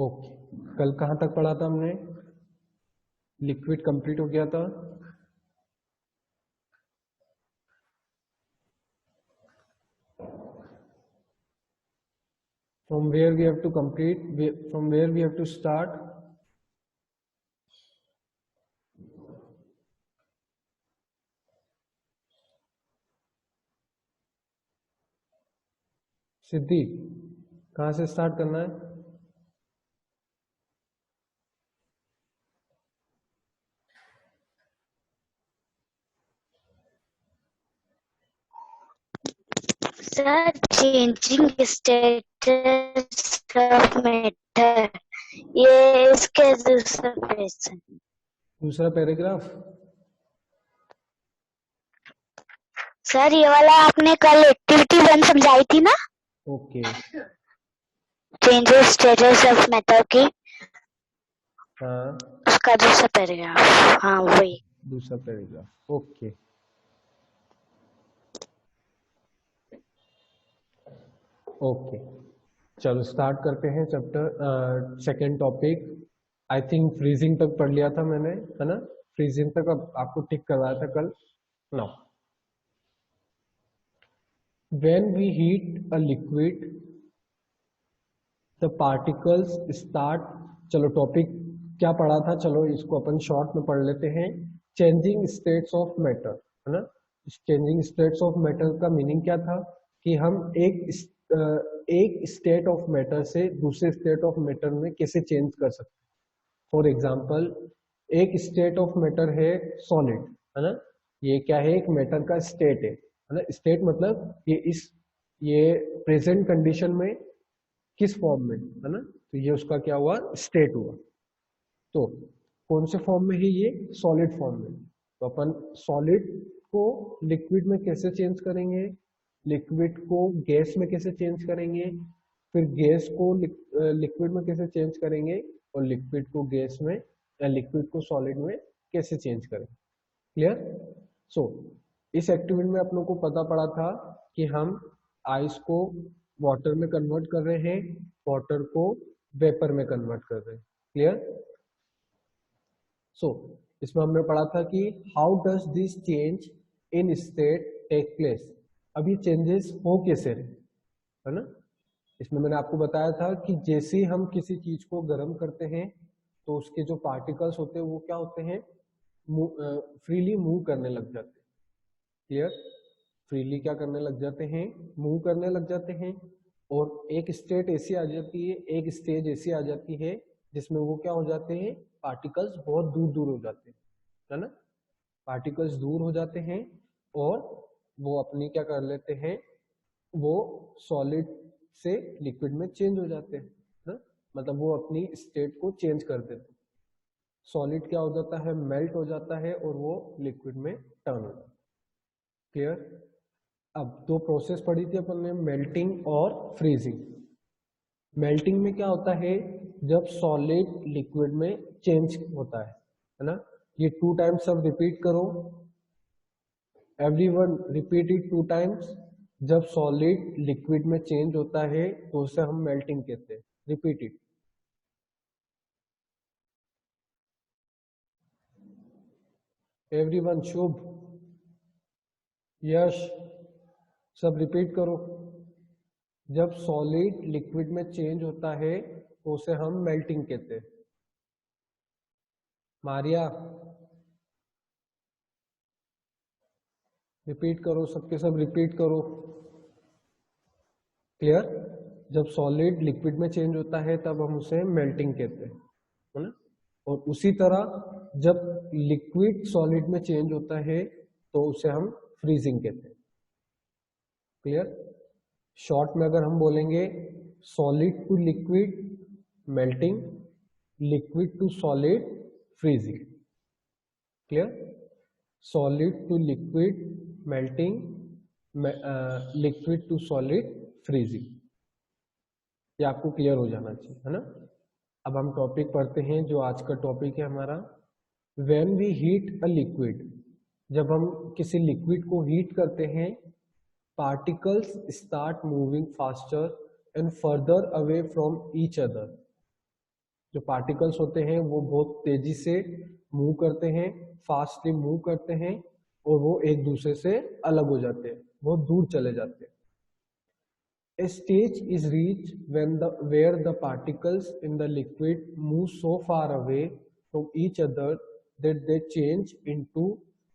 Okay, कल कहाँ तक पढ़ा था हमने? लिक्विड कंप्लीट हो गया था। From where we have to complete, from where we have to start? सिद्धि, कहाँ से स्टार्ट करना है? Sir, changing status of matter, ये इसके दूसरा पेज है। दूसरा पैराग्राफ। सर, ये वाला आपने कल एक्टिविटी 1 समझाई थी ना, okay, changes status of matter की, हाँ उसका दूसरा पैराग्राफ। हाँ, वही। दूसरा पैराग्राफ। ओके, ओके, चलो स्टार्ट करते हैं chapter second topic. I think freezing तक पढ़ लिया था मैंने, है ना? फ्रीजिंग तक अब आपको टिक करवाया था कल। Now when we heat a liquid the particles start. चलो टॉपिक क्या पढ़ा था, चलो इसको अपन शॉर्ट में पढ़ लेते हैं। चेंजिंग स्टेट्स ऑफ मैटर, है ना? चेंजिंग स्टेट्स ऑफ मैटर का मीनिंग क्या था कि हम एक स्टेट ऑफ मैटर से दूसरे स्टेट ऑफ मैटर में कैसे चेंज कर सकते हैं। फॉर एग्जाम्पल, एक स्टेट ऑफ मैटर है सॉलिड, है ना? ये क्या है? एक मैटर का स्टेट है ना? स्टेट मतलब ये प्रेजेंट कंडीशन में किस फॉर्म में, है ना? तो ये उसका क्या हुआ? स्टेट हुआ। तो कौन से फॉर्म में है ये? सॉलिड फॉर्म में। तो अपन सॉलिड को लिक्विड में कैसे चेंज करेंगे, लिक्विड को गैस में कैसे चेंज करेंगे, फिर गैस को लिक्विड में कैसे चेंज करेंगे, और लिक्विड को गैस में या लिक्विड को सॉलिड में कैसे चेंज करेंगे। क्लियर? सो इस एक्टिविटी में आप लोग को पता पड़ा था कि हम आइस को वाटर में कन्वर्ट कर रहे हैं, वाटर को वेपर में कन्वर्ट कर रहे हैं। क्लियर? सो इसमें हमने पढ़ा था कि how does this change in state take place. अभी चेंजेस हो कैसे रहे, है ना? इसमें मैंने आपको बताया था कि जैसे ही हम किसी चीज को गर्म करते हैं तो उसके जो पार्टिकल्स होते हैं वो क्या होते हैं? फ्रीली मूव करने लग जाते हैं। क्लियर? फ्रीली क्या करने लग जाते हैं? मूव करने लग जाते हैं। और एक स्टेट ऐसी आ जाती है, एक स्टेज ऐसी आ जाती है जिसमें वो क्या हो जाते हैं? पार्टिकल्स बहुत दूर दूर हो जाते हैं, है ना? पार्टिकल्स दूर हो जाते हैं और वो अपनी क्या कर लेते हैं? वो सॉलिड से लिक्विड में चेंज हो जाते हैं ना? मतलब वो अपनी स्टेट को चेंज कर देते हैं। सॉलिड क्या हो जाता है? मेल्ट हो जाता है और वो लिक्विड में टर्न हो जाता है। क्लियर? अब दो प्रोसेस पढ़ी थी अपन ने, मेल्टिंग और फ्रीजिंग। मेल्टिंग में क्या होता है? जब सॉलिड लिक्विड में चेंज होता है ना? ये 2 टाइम्स सब रिपीट करो, एवरीवन रिपीट इट 2 टाइम्स। जब सॉलिड लिक्विड में चेंज होता है तो उसे हम मेल्टिंग कहते हैं। Repeat it. एवरीवन, शुभ, यश, सब रिपीट करो। जब सॉलिड लिक्विड में चेंज होता है तो उसे हम मेल्टिंग कहते हैं। मारिया, रिपीट करो, सबके सब रिपीट करो। क्लियर? जब सॉलिड लिक्विड में चेंज होता है तब हम उसे मेल्टिंग कहते हैं, है ना? और उसी तरह जब लिक्विड सॉलिड में चेंज होता है तो उसे हम फ्रीजिंग कहते हैं। क्लियर? शॉर्ट में अगर हम बोलेंगे, solid to liquid melting, liquid to solid freezing. Clear? Solid to liquid melting, liquid to solid freezing. ये आपको क्लियर हो जाना चाहिए, है ना? अब हम टॉपिक पढ़ते हैं जो आज का टॉपिक है हमारा। When we heat a liquid, जब हम किसी लिक्विड को हीट करते हैं, particles start moving faster and further away from each other. जो पार्टिकल्स होते हैं वो बहुत तेजी से मूव करते हैं, फास्टली मूव करते हैं और वो एक दूसरे से अलग हो जाते हैं, बहुत दूर चले जाते हैं. A stage is reached where the particles in the liquid move so far away from each other that they change into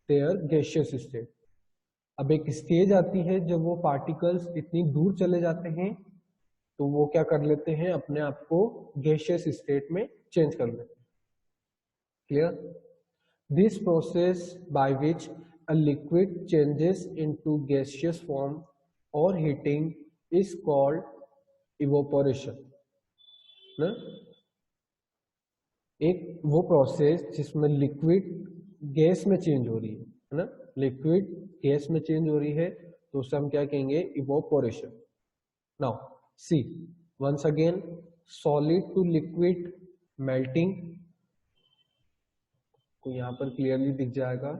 their gaseous state. अब एक स्टेज आती है जब वो पार्टिकल्स इतनी दूर चले जाते हैं तो वो क्या कर लेते हैं, अपने आप को गैशियस स्टेट में चेंज कर लेते हैं. Clear? This process by which a liquid changes into gaseous form और हीटिंग इज कॉल्ड इवोपोरेशन. ना, एक वो प्रोसेस जिसमें लिक्विड गैस में चेंज हो रही है ना, लिक्विड गैस में चेंज हो रही है तो उसे हम क्या कहेंगे, evaporation. Now see once again, solid to liquid melting, तो यहां पर क्लियरली दिख जाएगा,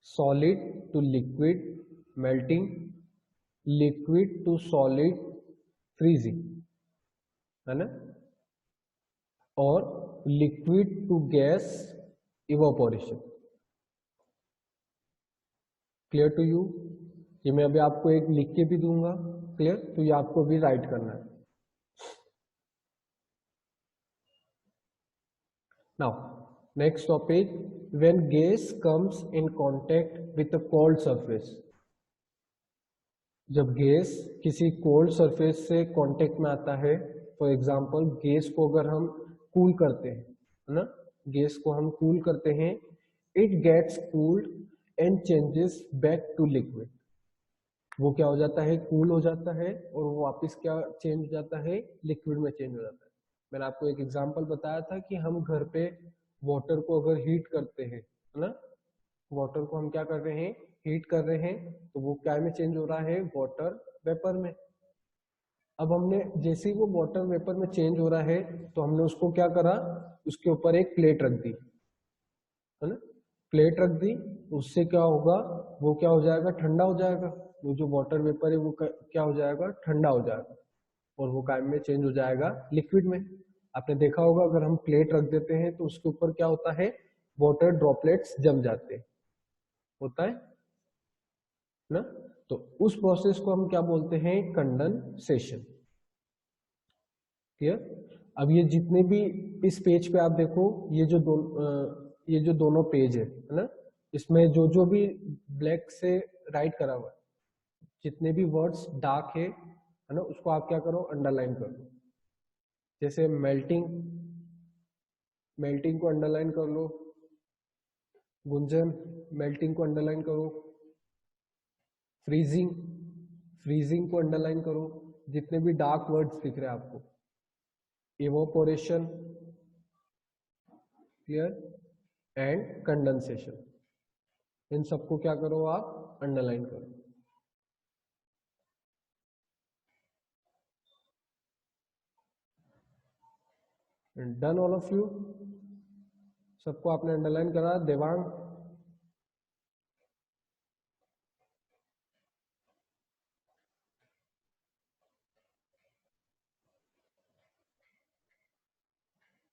solid to liquid melting, liquid to solid freezing, है ना, और liquid to gas evaporation. Clear to you? ये मैं अभी आपको एक लिख के भी दूंगा. क्लियर? तो ये आपको भी राइट करना है. Now next topic, when gas comes in contact with a cold surface. जब गैस किसी कोल्ड सरफेस से कांटेक्ट में आता है, फॉर एग्जांपल गैस को अगर हम कूल करते हैं, है ना, गैस को हम कूल करते हैं, it gets cooled and changes back to liquid. वो क्या हो जाता है, कूल हो जाता है और वो वापस क्या चेंज हो जाता है, लिक्विड में चेंज हो जाता है. मैंने आपको एक एग्जांपल बताया था कि हम घर पे वाटर को अगर हीट करते हैं, है ना, वाटर को हम क्या कर रहे हैं, हीट कर रहे हैं, तो वो क्या में चेंज हो रहा है, वाटर वेपर में. अब हमने जैसे ही वो वाटर वेपर में चेंज हो रहा है तो हमने उसको क्या करा, उसके ऊपर एक प्लेट रख दी, है ना, प्लेट रख दी, उससे क्या होगा, वो क्या हो जाएगा, ठंडा हो जाएगा. वो जो वाटर वेपर है वो क्या हो जाएगा, ठंडा हो जाएगा और वो काइम में चेंज हो जाएगा लिक्विड में. आपने देखा होगा अगर हम प्लेट रख देते हैं तो उसके ऊपर क्या होता है, वाटर ड्रॉपलेट्स जम जाते हैं, होता है ना. तो उस प्रोसेस को हम क्या बोलते हैं, कंडेंसेशन. क्लियर? अब ये जितने भी इस पेज पे आप देखो, ये जो दोनों पेज है ना, इसमें जो जो भी ब्लैक से राइट करा हुआ है, जितने भी वर्ड्स डार्क है ना, उसको आप क्या करो, अंडरलाइन कर लो. जैसे मेल्टिंग, मेल्टिंग को अंडरलाइन कर लो. गुंजन, मेल्टिंग को अंडरलाइन करो. फ्रीजिंग, फ्रीजिंग को अंडरलाइन करो. जितने भी डार्क वर्ड्स दिख रहे हैं आपको. इवोपोरेशन, क्लियर, एंड कंडेंसेशन, इन सबको क्या करो, आप अंडरलाइन करो. Done all of you? सबको आपने अंडरलाइन करा? देवांग,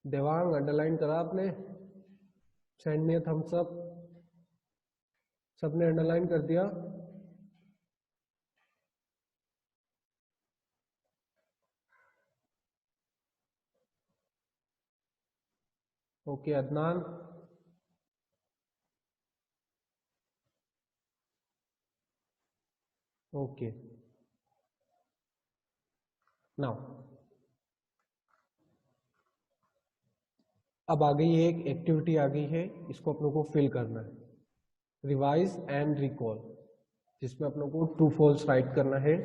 देवांग अंडरलाइन करा आपने? Send me thumbs up. सबने अंडरलाइन कर दिया? ओके. अदनान, ओके. नाउ अब आ गई है एक एक्टिविटी आ गई है, इसको अपनों को फिल करना है, रिवाइज एंड रिकॉल, जिसमें अपनों को ट्रू फॉल्स राइट करना है.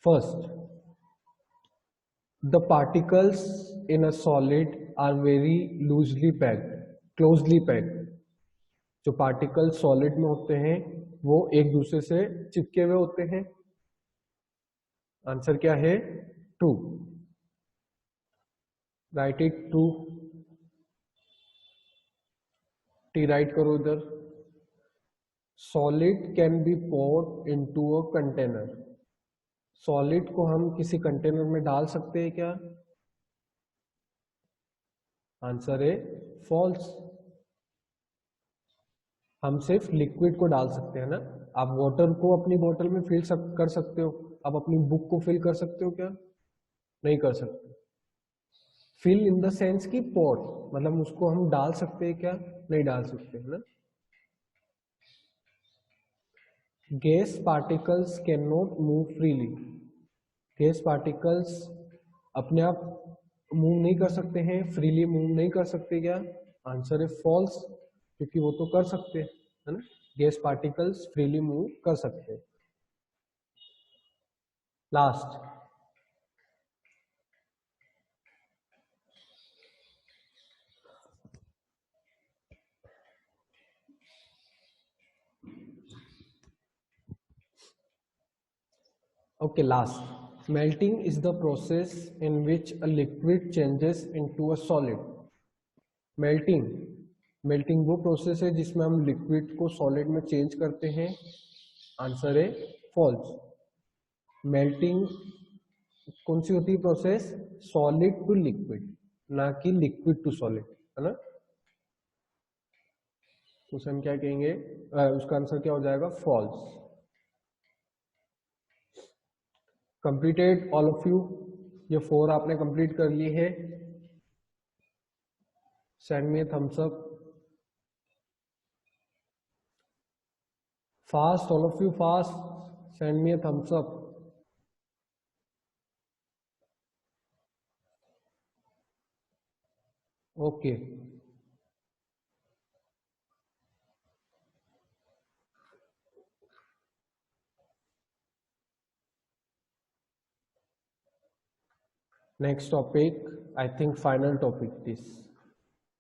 First, the particles in a solid are very loosely packed, closely packed. जो पार्टिकल सॉलिड में होते हैं वो एक दूसरे से चिपके हुए होते हैं. आंसर क्या है, true. Write it true. T write करो इधर. Solid can be poured into a container. Solid को हम किसी कंटेनर में डाल सकते हैं क्या? आंसर है फॉल्स। हम सिर्फ लिक्विड को डाल सकते हैं ना। आप वाटर को अपनी बोतल में फिल कर सकते हो, आप अपनी बुक को फिल कर सकते हो क्या? नहीं कर सकते। फिल इन द सेंस की पोर, मतलब उसको हम डाल सकते हैं क्या? नहीं डाल सकते, है ना। Gas particles can not move freely. Gas particles अपने आप मूव नहीं कर सकते हैं, फ्रीली मूव नहीं कर सकते क्या? आंसर है फॉल्स, क्योंकि वो तो कर सकते हैं, है ना। गैस पार्टिकल्स फ्रीली मूव कर सकते हैं। Last, okay, last. Melting is the process in which a liquid changes into a solid. Melting वो प्रोसेस है जिसमें हम लिक्विड को सॉलिड में चेंज करते हैं। आंसर है फॉल्स। मेल्टिंग कौन सी होती है प्रोसेस? सॉलिड टू लिक्विड, ना कि लिक्विड टू सॉलिड, है ना। तो उसे हम क्या कहेंगे? उसका आंसर क्या हो जाएगा? False. Completed all of you? ये 4 आपने कंप्लीट कर लिए है। Send me thumbs up fast, all of you fast, send me thumbs up. Okay, next topic, I think final topic this.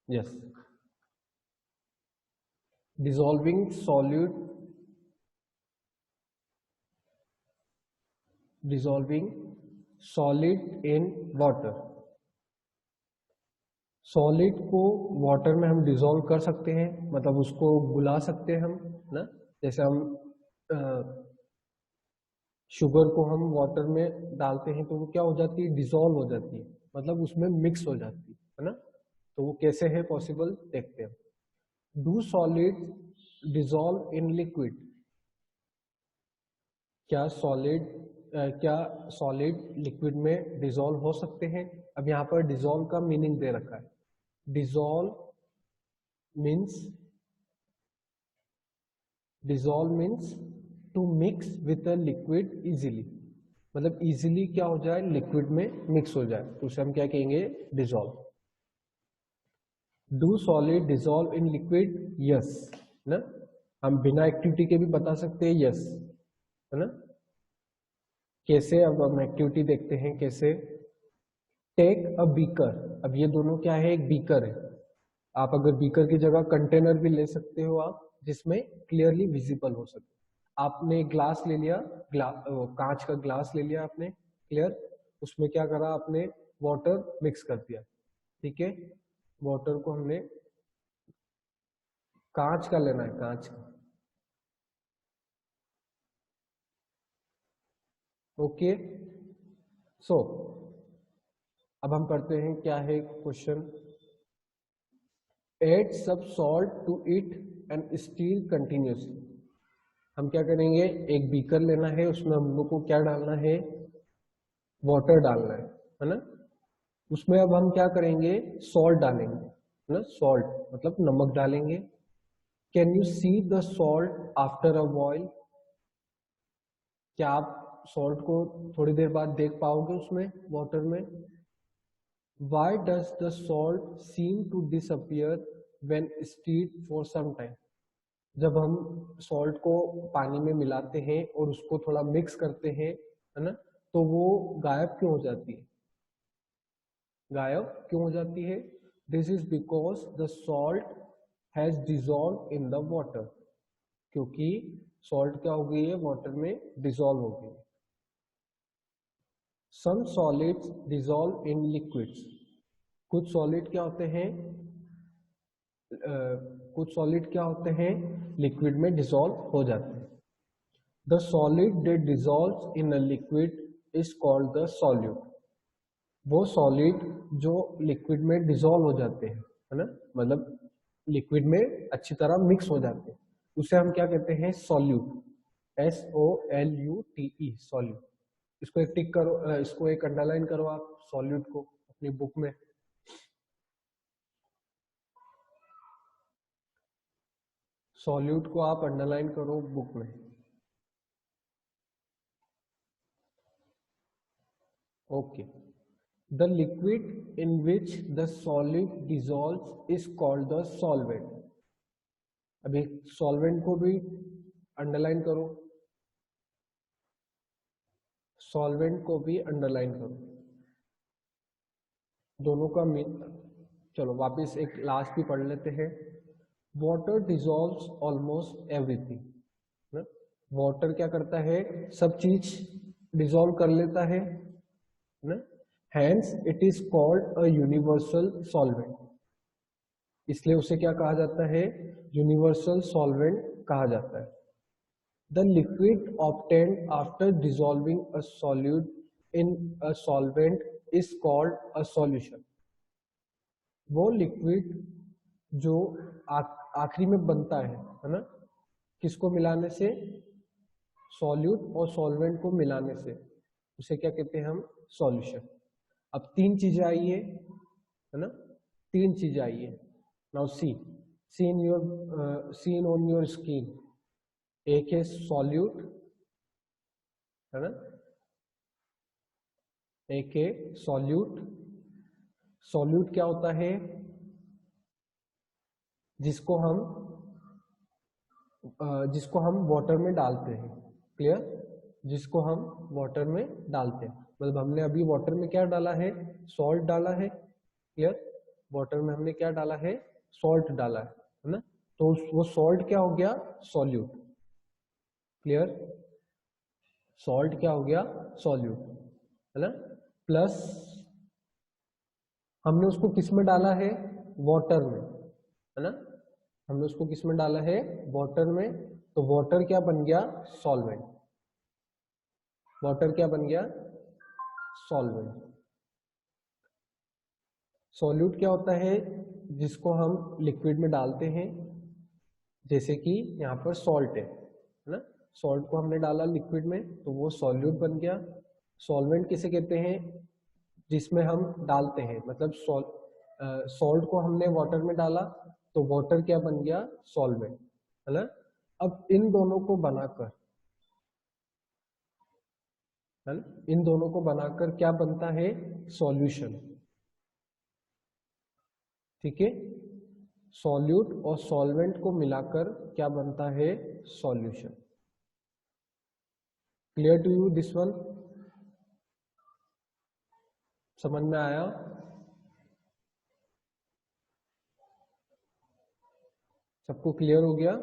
Yes, dissolving solute, dissolving solid in water. Solid को water में हम dissolve कर सकते हैं, मतलब उसको बुला सकते हैं हम ना। जैसे हम शुगर को हम वाटर में डालते हैं तो वो क्या हो जाती है? डिसॉल्व हो जाती है, मतलब उसमें मिक्स हो जाती है ना। तो वो कैसे है पॉसिबल, देखते हैं। Do solid dissolve in liquid? क्या सॉलिड लिक्विड में डिसॉल्व हो सकते हैं? अब यहाँ पर डिसॉल्व का मीनिंग दे रखा है। Dissolve means to mix with a liquid easily, मतलब इजीली क्या हो जाए? लिक्विड में मिक्स हो जाए, तो उसे हम क्या कहेंगे? Dissolve. Do solid dissolve in liquid? Yes, ना। हम बिना एक्टिविटी के भी बता सकते हैं यस, है ना। कैसे? अब हम एक्टिविटी देखते हैं कैसे। टेक अ बीकर, अब ये दोनों क्या है? एक बीकर है। आप अगर बीकर की जगह कंटेनर भी ले सकते हो आप, जिसमें क्लियरली विजिबल हो सके। आपने ग्लास ले लिया, कांच का ग्लास ले लिया आपने, क्लियर। उसमें क्या करा आपने? वाटर मिक्स कर दिया, ठीक है। वाटर को हमने कांच का लेना है, कांच का, ओके। सो अब हम करते हैं, क्या है question. Add some salt to it and stir continuously. हम क्या करेंगे? एक बीकर लेना है, उसमें हम लोग को क्या डालना है? वाटर डालना है ना। उसमें अब हम क्या करेंगे? सॉल्ट डालेंगे, है ना। सॉल्ट मतलब नमक डालेंगे। Can you see the salt after a boil? क्या आप सॉल्ट को थोड़ी देर बाद देख पाओगे उसमें, वाटर में? Why does the salt seem to disappear when stirred for some time? जब हम सॉल्ट को पानी में मिलाते हैं और उसको थोड़ा मिक्स करते हैं, है ना, तो वो गायब क्यों हो जाती है? गायब क्यों हो जाती है? This is because the salt has dissolve in the water, क्योंकि सॉल्ट क्या हो गई है? वाटर में डिसॉल्व हो गई है। सम सॉलिड्स डिसॉल्व इन लिक्विड्स। कुछ सॉलिड क्या होते हैं? कुछ सॉलिड क्या होते हैं? लिक्विड में डिसॉल्व हो जाते हैं। The solid that dissolves in a liquid is called the solute. वो सॉलिड जो लिक्विड में डिसॉल्व हो जाते हैं, है ना, मतलब लिक्विड में अच्छी तरह मिक्स हो जाते हैं, उसे हम क्या कहते हैं, सॉल्यूट, SOLUTE, सॉल्यूट। इसको एक टिक करो, इसको एक अंडरलाइन करो आप सॉल्यूट को अपनी बुक में। सॉल्यूट को आप अंडरलाइन करो बुक में। Okay. The liquid in which the solid dissolves is called the solvent. अभी सॉल्वेंट को भी अंडरलाइन करो, सॉल्वेंट को भी अंडरलाइन करो, दोनों का मीन। चलो वापस एक लास्ट भी पढ़ लेते हैं। Water dissolves almost everything. Water क्या करता है, सब चीज डिसॉल्व कर लेता है ना, hence it is called a universal solvent. इसलिए उसे क्या कहा जाता है, यूनिवर्सल सॉल्वेंट कहा जाता है। The liquid obtained after dissolving a solute in a solvent is called a solution. वो लिक्विड जो आखिरी में बनता है ना, किसको मिलाने से, सॉल्यूट और सॉल्वेंट को मिलाने से, उसे क्या कहते हैं हम, सॉल्यूशन। अब तीन चीजें आई है ना, तीन चीजें आई है। Now see in on your screen. एक है सॉल्यूट, है ना, एक है सॉल्यूट। सॉल्यूट क्या होता है, जिसको हम वाटर में डालते हैं। क्लियर, जिसको हम वाटर में डालते हैं, मतलब हमने अभी वाटर में क्या डाला है, सॉल्ट डाला है। क्लियर, वाटर में हमने क्या डाला है, सॉल्ट डाला है ना, तो वो सॉल्ट क्या हो गया, सॉल्यूट। क्लियर, सॉल्ट क्या हो गया, सॉल्यूट, है ना। प्लस हमने उसको किस में डाला है, वाटर में, है ना, हमने उसको किस में डाला है, वाटर में, तो वाटर क्या बन गया, सॉल्वेंट। वाटर क्या बन गया, सॉल्वेंट। सॉल्यूट क्या होता है, जिसको हम लिक्विड में डालते हैं, जैसे कि यहाँ पर सॉल्ट है ना, सॉल्ट को हमने डाला लिक्विड में तो वो सॉल्यूट बन गया। सॉल्वेंट किसे कहते हैं, जिसमें हम डालते हैं, मतलब सॉल्ट को हमने वाटर में डाला तो वाटर क्या बन गया, सॉल्वेंट, है ना। अब इन दोनों को बनाकर, है ना, इन दोनों को बनाकर क्या बनता है, सॉल्यूशन। ठीक है, सॉल्यूट और सॉल्वेंट को मिलाकर क्या बनता है, solution. Clear to you this one, समझ में आया, सबको क्लियर हो गया,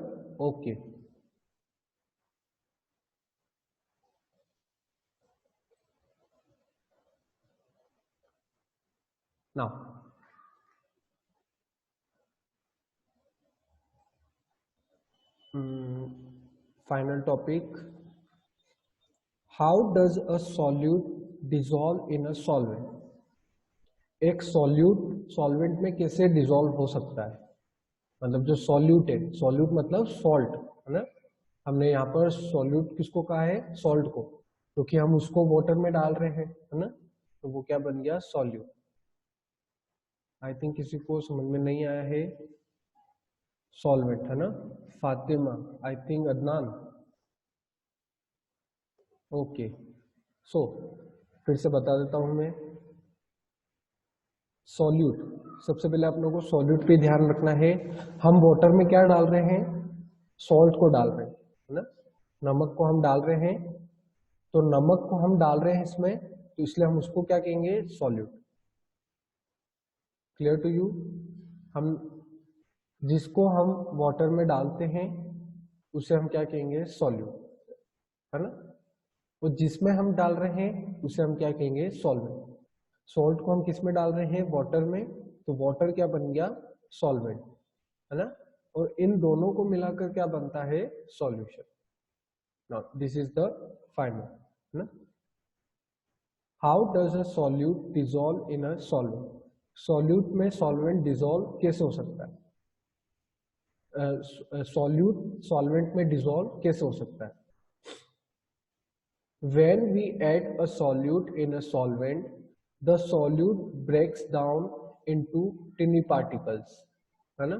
okay. Now final topic, how does a solute dissolve in a solvent. एक सॉल्यूट सॉल्वेंट में कैसे डिसॉल्व हो सकता है, मतलब जो सॉल्यूट है, सॉल्यूट मतलब सॉल्ट, है ना, हमने यहाँ पर सॉल्यूट किसको कहा है, सॉल्ट को, क्योंकि हम उसको वाटर में डाल रहे हैं, है ना, तो वो क्या बन गया, सॉल्यूट। आई थिंक किसी को समझ में नहीं आया है, सॉल्वेंट, है ना, Fatima, I think Adnan, okay. So फिर से बता देता हूं मैं, सॉल्यूट, सबसे पहले आप लोगों को सॉल्यूट पे ध्यान रखना है। हम वाटर में क्या डाल रहे हैं, सॉल्ट को डाल रहे हैं, है ना, नमक को हम डाल रहे हैं, तो नमक को हम डाल रहे हैं इसमें, तो इसलिए हम उसको क्या कहेंगे, सॉल्यूट। क्लियर टू यू, हम जिसको हम वाटर में डालते हैं उसे हम क्या कहेंगे, सॉल्यूट, है ना, और जिसमें हम डाल रहे हैं उसे हम क्या कहेंगे, सॉल्वेंट। सॉल्ट को हम किस में डाल रहे हैं, वाटर में, तो वाटर क्या बन गया, सॉल्वेंट, है ना, और इन दोनों को मिलाकर क्या बनता है, solution. Now this is the final, है ना। How does a solute dissolve in a solvent? Solute में सॉल्वेंट डिजोल्व कैसे हो सकता है? सॉल्यूट सॉल्वेंट में डिजोल्व कैसे हो सकता है? When we add a solute in a solvent, the solute breaks down into tiny particles, है ना?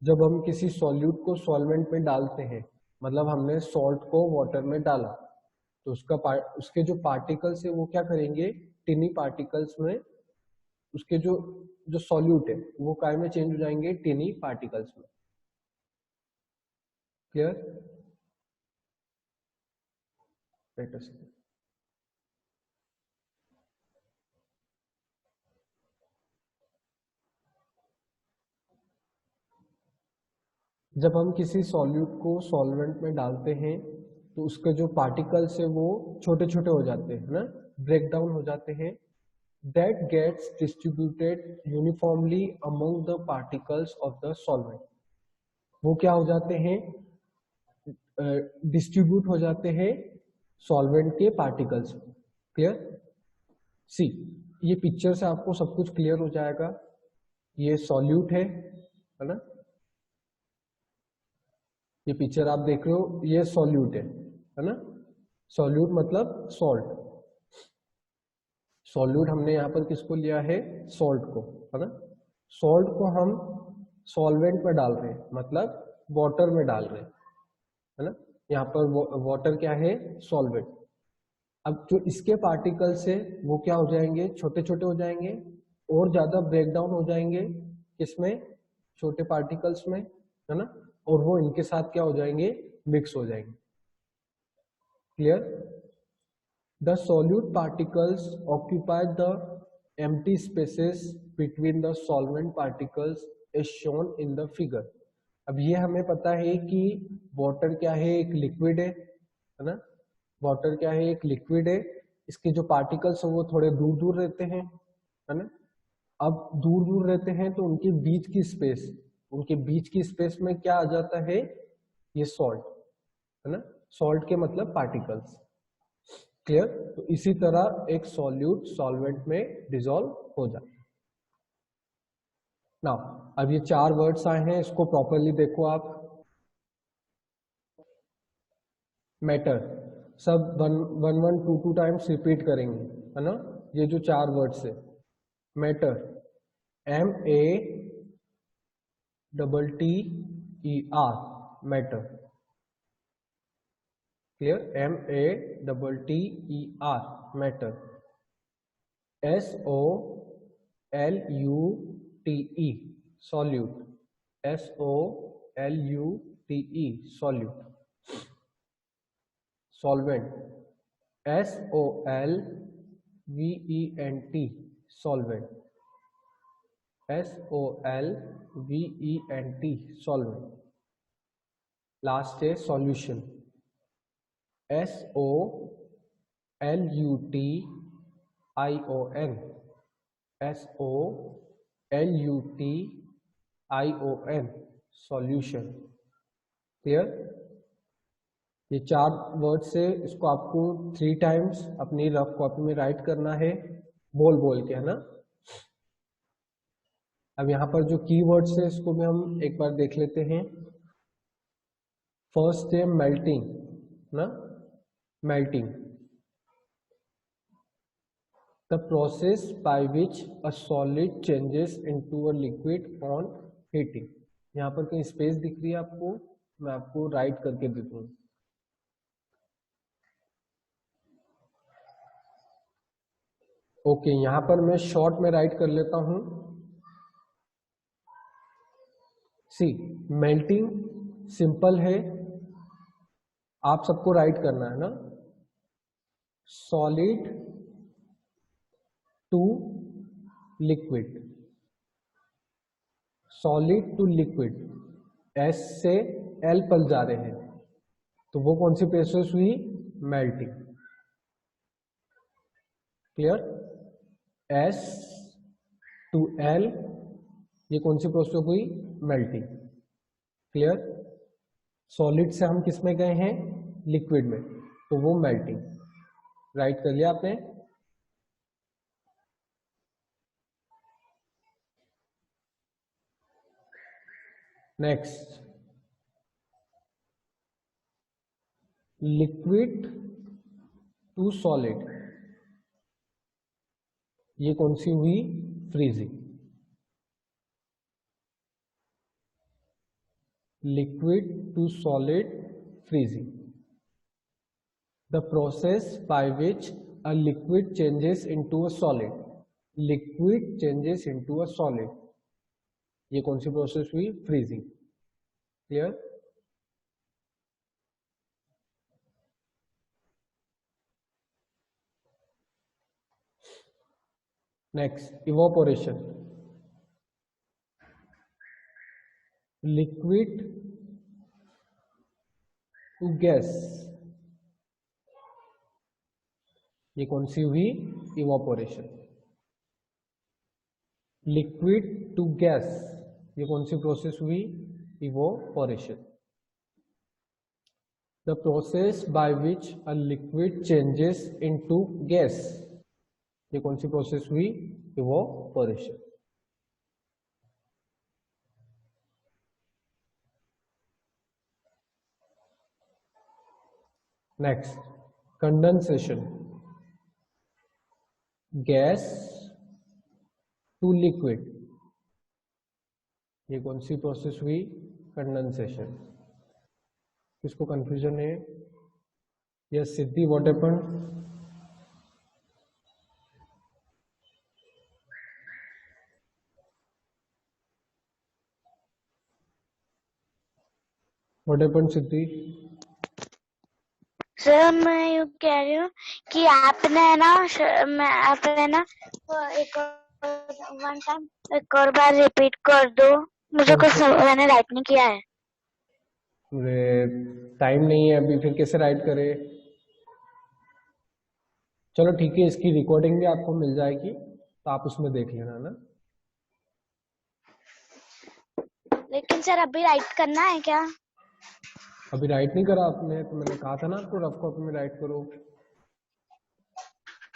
जब हम किसी सॉल्यूट को सॉल्वेंट में डालते हैं, मतलब हमने सॉल्ट को वाटर में डाला, तो उसके जो पार्टिकल्स है वो क्या करेंगे, टिनी पार्टिकल्स में, उसके जो जो सॉल्यूट है वो काय में चेंज हो जाएंगे, टिनी पार्टिकल्स में। क्लियर? Wait a second. जब हम किसी सॉल्यूट को सॉल्वेंट में डालते हैं तो उसके जो पार्टिकल्स है वो छोटे छोटे हो जाते हैं ना, ब्रेक डाउन हो जाते हैं। That gets distributed uniformly among the particles of the solvent. वो क्या हो जाते हैं, डिस्ट्रीब्यूट हो जाते हैं सॉल्वेंट के पार्टिकल्स। क्लियर? सी, ये पिक्चर से आपको सब कुछ क्लियर हो जाएगा। ये सॉल्यूट है ना, ये पिक्चर आप देख रहे हो, ये सॉल्यूट है ना। सॉल्यूट मतलब सॉल्ट। सॉल्यूट हमने यहाँ पर किसको लिया है, सॉल्ट को, है ना। सॉल्ट को हम सॉल्वेंट में डाल रहे हैं, मतलब वाटर में डाल रहे हैं, है ना। यहाँ पर वाटर क्या है, सॉल्वेंट। अब जो इसके पार्टिकल्स है वो क्या हो जाएंगे, छोटे छोटे हो जाएंगे और ज्यादा ब्रेक डाउन हो जाएंगे, किसमें, छोटे पार्टिकल्स में, है ना। और वो इनके साथ क्या हो जाएंगे, मिक्स हो जाएंगे। Clear? The solute particles occupy the empty spaces between the solvent particles as shown in the figure. अब ये हमें पता है कि वाटर क्या है, एक लिक्विड है ना। वाटर क्या है, एक लिक्विड है। इसके जो पार्टिकल्स हैं वो थोड़े दूर दूर रहते हैं, है ना। अब दूर दूर रहते हैं तो उनके बीच की स्पेस, उनके बीच की स्पेस में क्या आ जाता है, ये सॉल्ट, है ना। सॉल्ट के मतलब पार्टिकल्स। क्लियर? तो इसी तरह एक सॉल्यूट सॉल्वेंट में डिसॉल्व हो जाता है। नाउ अब ये 4 वर्ड्स आए हैं, इसको प्रॉपरली देखो आप। मैटर, सब 1 1 2 2 टाइम्स रिपीट करेंगे, है ना। ये जो 4 वर्ड्स है, matter, MATTER, matter. Clear? MATTER, matter. SOLUTE, solute, SOLUTE, solute। solvent, SOLVENT, solvent, SOLVENT, solvent। Last है solution, SOLUTION, SOLUTION, solution. Clear? ये 4 वर्ड से इसको आपको 3 टाइम्स अपनी रफ कॉपी में राइट करना है, बोल बोल के, है ना। अब यहाँ पर जो कीवर्ड्स है इसको भी हम एक बार देख लेते हैं। फर्स्ट है मेल्टिंग ना, melting, the process by which a solid changes into a liquid on heating। यहाँ पर कहीं स्पेस दिख रही है आपको, मैं आपको राइट करके देता हूँ। ओके, यहाँ पर मैं शॉर्ट में राइट कर लेता हूँ। सी, मेल्टिंग सिंपल है, आप सबको राइट करना है ना। Solid to liquid, solid to liquid, S से एल पर जा रहे हैं, तो वो कौन सी प्रोसेस हुई, melting. Clear? S to L, ये कौन सी प्रोसेस हुई, मेल्टिंग। क्लियर? सॉलिड से हम किस में गए हैं, लिक्विड में, तो वो मेल्टिंग। राइट कर लिया आपने? नेक्स्ट, लिक्विड टू सॉलिड, ये कौन सी हुई? Freezing. Liquid to solid, freezing, the process by which a liquid changes into a solid. Liquid changes into a solid, ये कौन सी प्रोसेस हुई? Freezing. Clear? Next, evaporation, liquid to gas, ये कौन सी हुई? इवोपोरेशन। लिक्विड टू गैस, ये कौन सी प्रोसेस हुई? Evaporation. The process by which a liquid changes into gas, ये कौन सी प्रोसेस हुई? Evaporation. Next, condensation, gas to liquid, ये कौन सी प्रोसेस हुई? कंडेंसेशन। किसको कंफ्यूजन है? Yes Siddhi, what happened? What happened Siddhi? Sir मैं यूँ कह रही हूँ कि आपने ना एक वन टाइम एक और बार रिपीट कर दो, मुझे कौन कुछ सा? मैंने राइट नहीं किया है। टाइम नहीं है अभी, फिर कैसे राइट करे? चलो ठीक है, इसकी रिकॉर्डिंग भी आपको मिल जाएगी, तो आप उसमें देख लेना ना। लेकिन सर अभी राइट करना है क्या? अभी राइट नहीं करा आपने, तो मैंने कहा था ना आपको रफ कॉपी में राइट करो।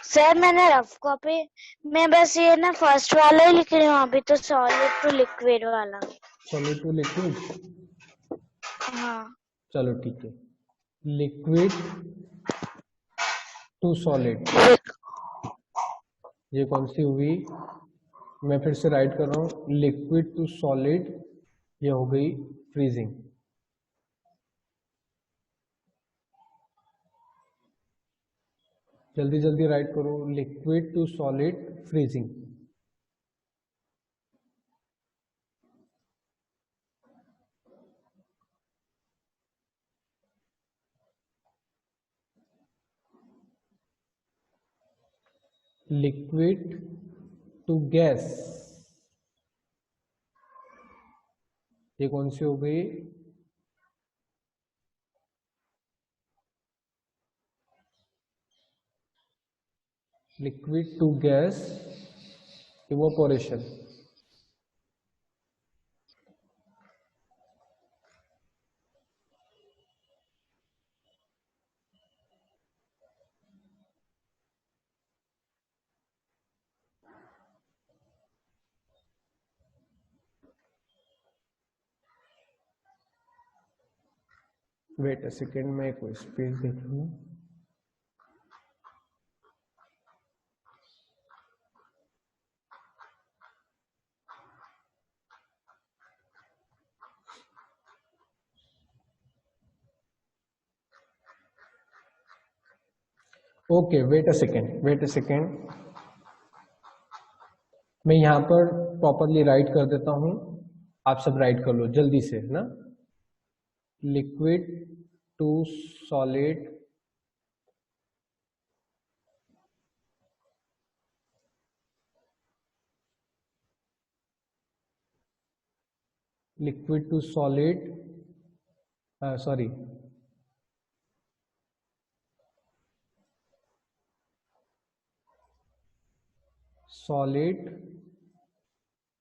सर मैंने रफ कॉपी में बस ये ना फर्स्ट वाला ही लिख रही हूँ अभी, तो सॉलिड टू लिक्विड वाला। सॉलिड टू लिक्विड, हाँ चलो ठीक है। लिक्विड टू सॉलिड, ये कौन सी हुई? मैं फिर से राइट कर रहा हूँ, लिक्विड टू सॉलिड, ये हो गई फ्रीजिंग। जल्दी जल्दी राइट करो, liquid to solid, freezing. Liquid to gas, ये कौन सी हो गई? Liquid to gas, evaporation. Wait a second, में कोई स्पेस देख लूँ। ओके, वेट अ सेकेंड, मैं यहाँ पर प्रॉपरली राइट कर देता हूँ, आप सब राइट कर लो जल्दी से ना। Liquid to solid, liquid to solid, sorry, solid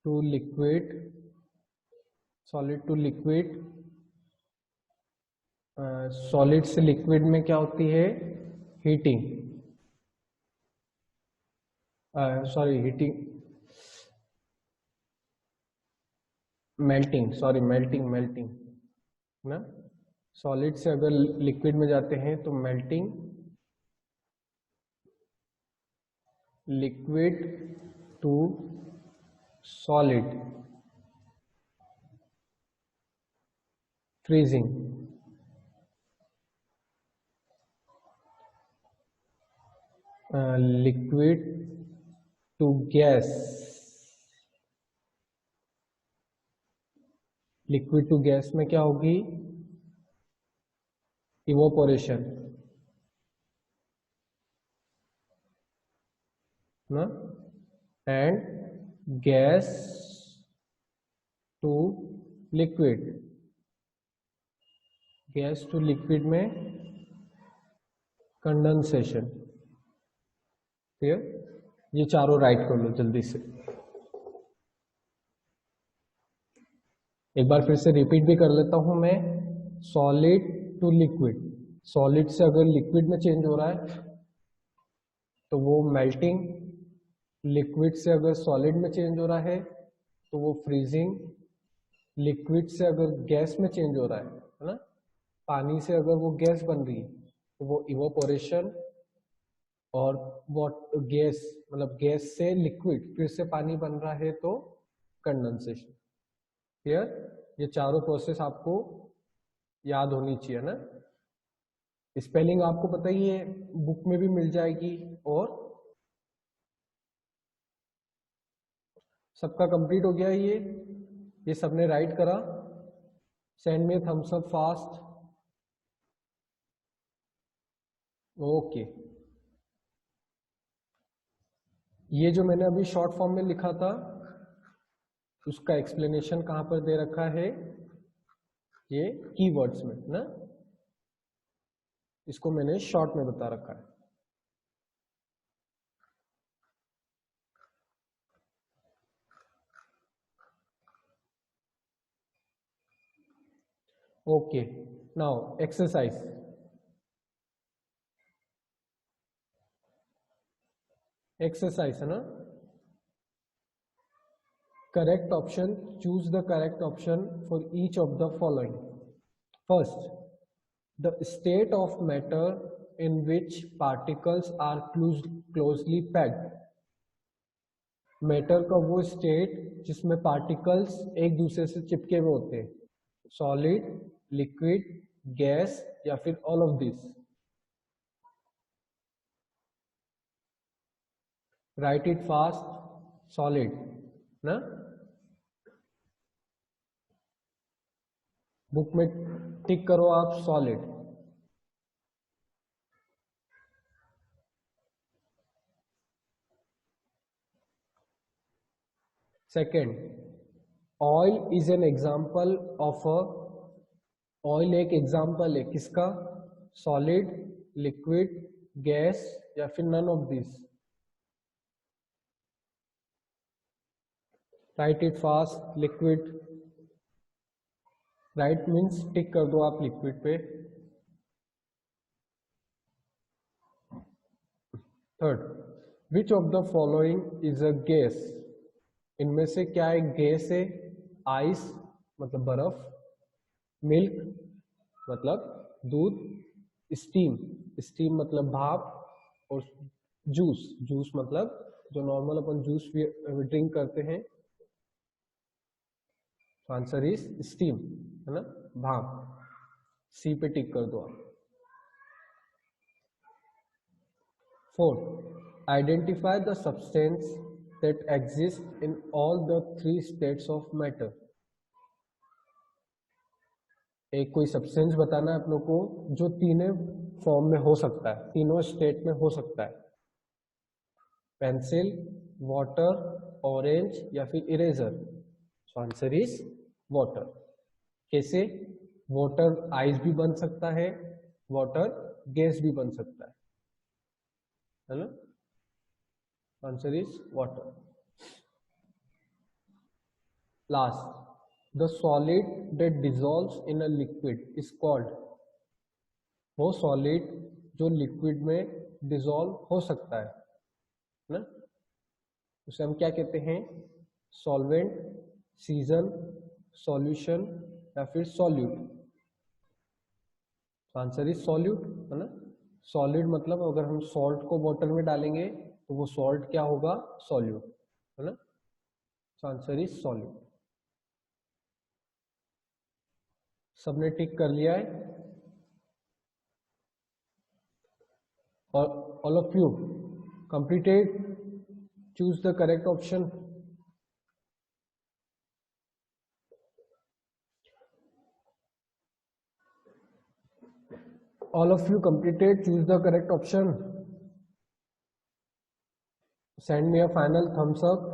to liquid, solid to liquid, solid से लिक्विड में क्या होती है? हीटिंग, सॉरी हीटिंग, मेल्टिंग ना, सॉलिड से अगर लिक्विड में जाते हैं तो melting, liquid to solid, freezing, liquid to gas, liquid to gas में क्या होगी, इवोपोरेशन ना, and gas to liquid, gas to liquid में कंडेंसेशन। क्लियर? ये चारों राइट कर लो जल्दी से। एक बार फिर से रिपीट भी कर लेता हूं मैं। सॉलिड टू लिक्विड, सॉलिड से अगर लिक्विड में चेंज हो रहा है तो वो मेल्टिंग, लिक्विड से अगर सॉलिड में चेंज हो रहा है तो वो फ्रीजिंग, लिक्विड से अगर गैस में चेंज हो रहा है ना, पानी से अगर वो गैस बन रही है तो वो इवोपोरेशन, और गैस मतलब गैस से लिक्विड फिर से पानी बन रहा है तो कंडेंसेशन। क्लियर? ये चारों प्रोसेस आपको याद होनी चाहिए ना। स्पेलिंग आपको पता ही है, बुक में भी मिल जाएगी। और सबका कंप्लीट हो गया ये सबने राइट करा? Send me thumbs up fast. Okay, ये जो मैंने अभी शॉर्ट फॉर्म में लिखा था उसका एक्सप्लेनेशन कहां पर दे रखा है, ये कीवर्ड्स में ना, इसको मैंने शॉर्ट में बता रखा है। Okay, now exercise. एक्सरसाइज है ना, correct option, choose the correct option for each of the following. First, the state of matter in which particles are closely packed. Matter का वो स्टेट जिसमें पार्टिकल्स एक दूसरे से चिपके हुए होते हैं, सॉलिड, लिक्विड, गैस या फिर all of this. Write it fast. Solid ना, बुक में टिक करो आप solid. Second, oil is an example of a, oil एक एग्जाम्पल है किसका, सॉलिड, लिक्विड, गैस या फिर none of this. Write it fast. Liquid, right means tick कर दो आप लिक्विड पे। Third, which of the following is a gas. इनमें से क्या एक गैस है, आइस मतलब बर्फ, मिल्क मतलब दूध, स्टीम, स्टीम मतलब भाप, और जूस, जूस मतलब जो नॉर्मल अपन जूस ड्रिंक करते हैं। आंसर इज स्टीम, है ना, भाप। सी पे टिक कर दो आप। Fourth, identify the substance that exist in all the three states of matter. एक कोई सब्सटेंस बताना है आप लोग को जो तीनों फॉर्म में हो सकता है, तीनों स्टेट में हो सकता है। पेंसिल, वाटर, ऑरेंज या फिर eraser. So answer is water. कैसे? वाटर आइस भी बन सकता है, वाटर गैस भी बन सकता है ना। Answer is water. Last, the solid that dissolves in a liquid is called. वो सॉलिड जो लिक्विड में डिसॉल्व हो सकता है ना, उसे हम क्या कहते हैं, सॉल्वेंट, सीजन, सॉल्यूशन या फिर सॉल्यूट? आंसर इज सॉल्यूट, है ना। सॉलिड मतलब अगर हम सॉल्ट को वाटर में डालेंगे तो वो सॉल्ट क्या होगा? सॉल्यूट, है ना। Answer is solute. सबने टिक कर लिया है? और all of you completed? Choose the correct option. All of you completed? Choose the correct option. Send me a final thumbs up.